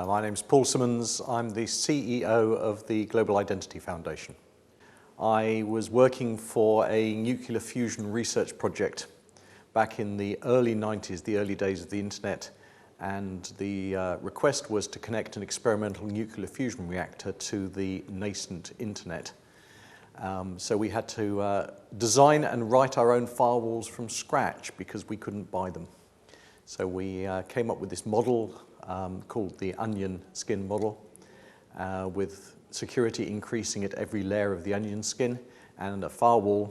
My name's Paul Simmonds. I'm the CEO of the Global Identity Foundation. I was working for a nuclear fusion research project back in the early 90s, the early days of the internet, and the request was to connect an experimental nuclear fusion reactor to the nascent internet. So we had to design and write our own firewalls from scratch because we couldn't buy them. So we came up with this model called the onion skin model, with security increasing at every layer of the onion skin, and a firewall,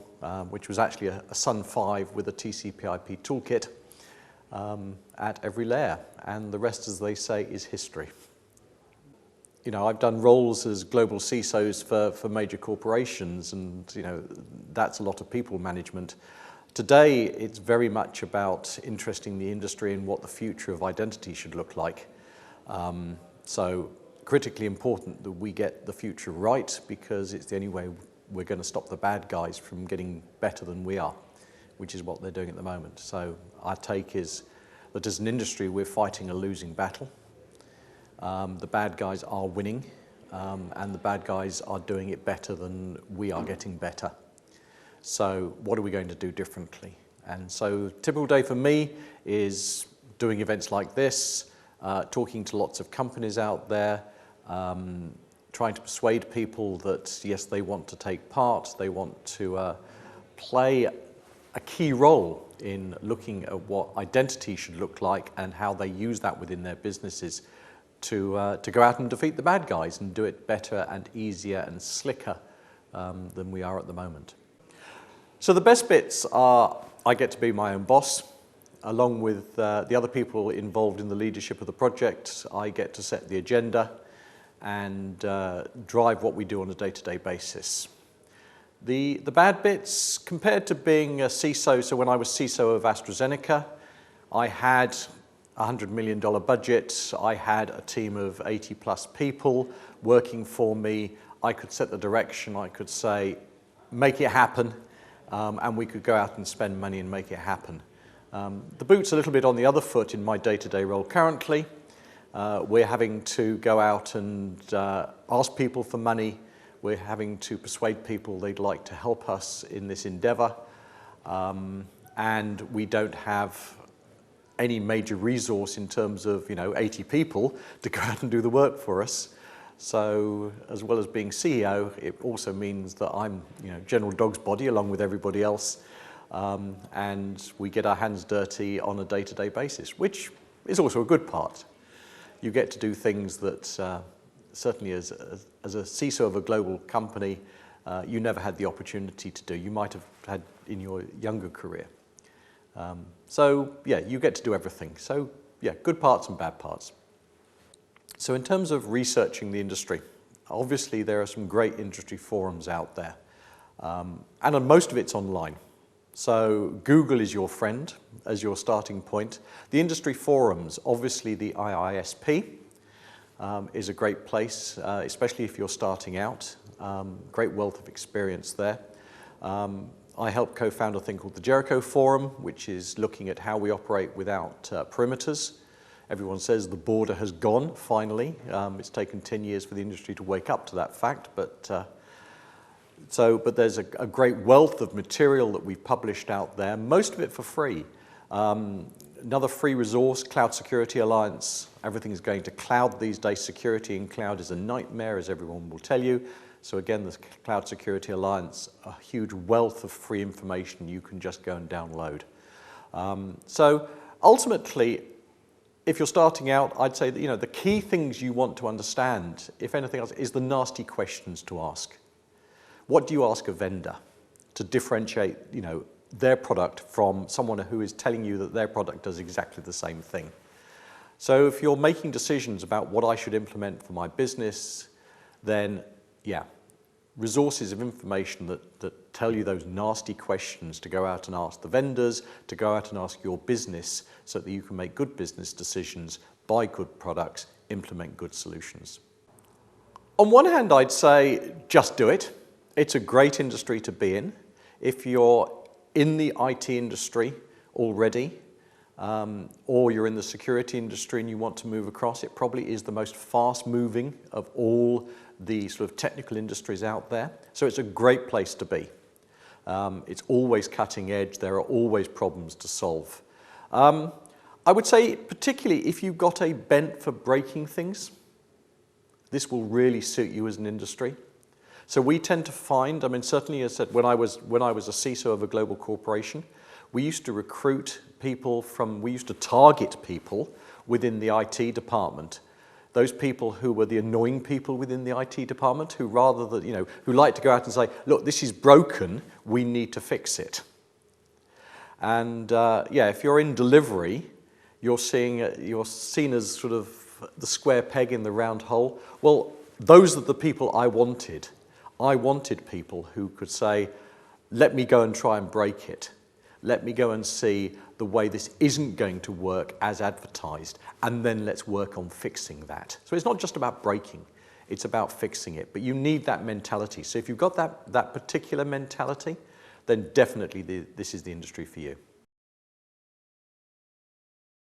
which was actually a Sun 5 with a TCP/IP toolkit at every layer. And the rest, as they say, is history. You know, I've done roles as global CISOs for major corporations, and you know, that's a lot of people management. Today, it's very much about interesting the industry in what the future of identity should look like. So critically important that we get the future right, because it's the only way we're going to stop the bad guys from getting better than we are, which is what they're doing at the moment. So our take is that as an industry, we're fighting a losing battle. The bad guys are winning, and the bad guys are doing it better than we are getting better. So what are we going to do differently? And so typical day for me is doing events like this, talking to lots of companies out there, trying to persuade people that yes, they want to take part, they want to play a key role in looking at what identity should look like and how they use that within their businesses to go out and defeat the bad guys and do it better and easier and slicker than we are at the moment. So the best bits are I get to be my own boss. Along with the other people involved in the leadership of the project, I get to set the agenda and drive what we do on a day-to-day basis. The bad bits, compared to being a CISO, so when I was CISO of AstraZeneca, I had a $100 million budget, I had a team of 80 plus people working for me. I could set the direction, I could say, make it happen, and we could go out and spend money and make it happen. The boot's a little bit on the other foot in my day-to-day role currently. We're having to go out and ask people for money. We're having to persuade people they'd like to help us in this endeavor. And we don't have any major resource in terms of 80 people to go out and do the work for us. So as well as being CEO, it also means that I'm general dog's body along with everybody else. And we get our hands dirty on a day-to-day basis, which is also a good part. You get to do things that certainly as a CISO of a global company, you never had the opportunity to do. You might have had in your younger career. So yeah, you get to do everything. So yeah, good parts and bad parts. So in terms of researching the industry, obviously there are some great industry forums out there, and most of it's online. So Google is your friend as your starting point. The industry forums, obviously the IISP is a great place, especially if you're starting out. Great wealth of experience there. I helped co-found a thing called the Jericho Forum, which is looking at how we operate without perimeters. Everyone says the border has gone, finally. It's taken 10 years for the industry to wake up to that fact, but there's a great wealth of material that we've published out there, most of it for free. Another free resource, Cloud Security Alliance. Everything is going to cloud these days. Security in cloud is a nightmare, as everyone will tell you. So again, the Cloud Security Alliance, a huge wealth of free information you can just go and download. So ultimately, if you're starting out, I'd say that the key things you want to understand, if anything else, is the nasty questions to ask. What do you ask a vendor to differentiate, their product from someone who is telling you that their product does exactly the same thing? So if you're making decisions about what I should implement for my business, then yeah, resources of information that tell you those nasty questions to go out and ask the vendors, to go out and ask your business so that you can make good business decisions, buy good products, implement good solutions. On one hand, I'd say just do it. It's a great industry to be in. If you're in the IT industry already, or you're in the security industry and you want to move across, it probably is the most fast-moving of all the sort of technical industries out there. So it's a great place to be. It's always cutting edge. There are always problems to solve. I would say, particularly if you've got a bent for breaking things, this will really suit you as an industry. So we tend to find, I mean, certainly as I said, when I was a CISO of a global corporation, we used to recruit people we used to target people within the IT department. Those people who were the annoying people within the IT department, who rather than, who like to go out and say, look, this is broken, we need to fix it. And if you're in delivery, you're seen as sort of the square peg in the round hole. Well, those are the people I wanted. I wanted people who could say, let me go and try and break it. Let me go and see the way this isn't going to work as advertised, and then let's work on fixing that. So it's not just about breaking, it's about fixing it. But you need that mentality. So if you've got that particular mentality, then definitely this is the industry for you.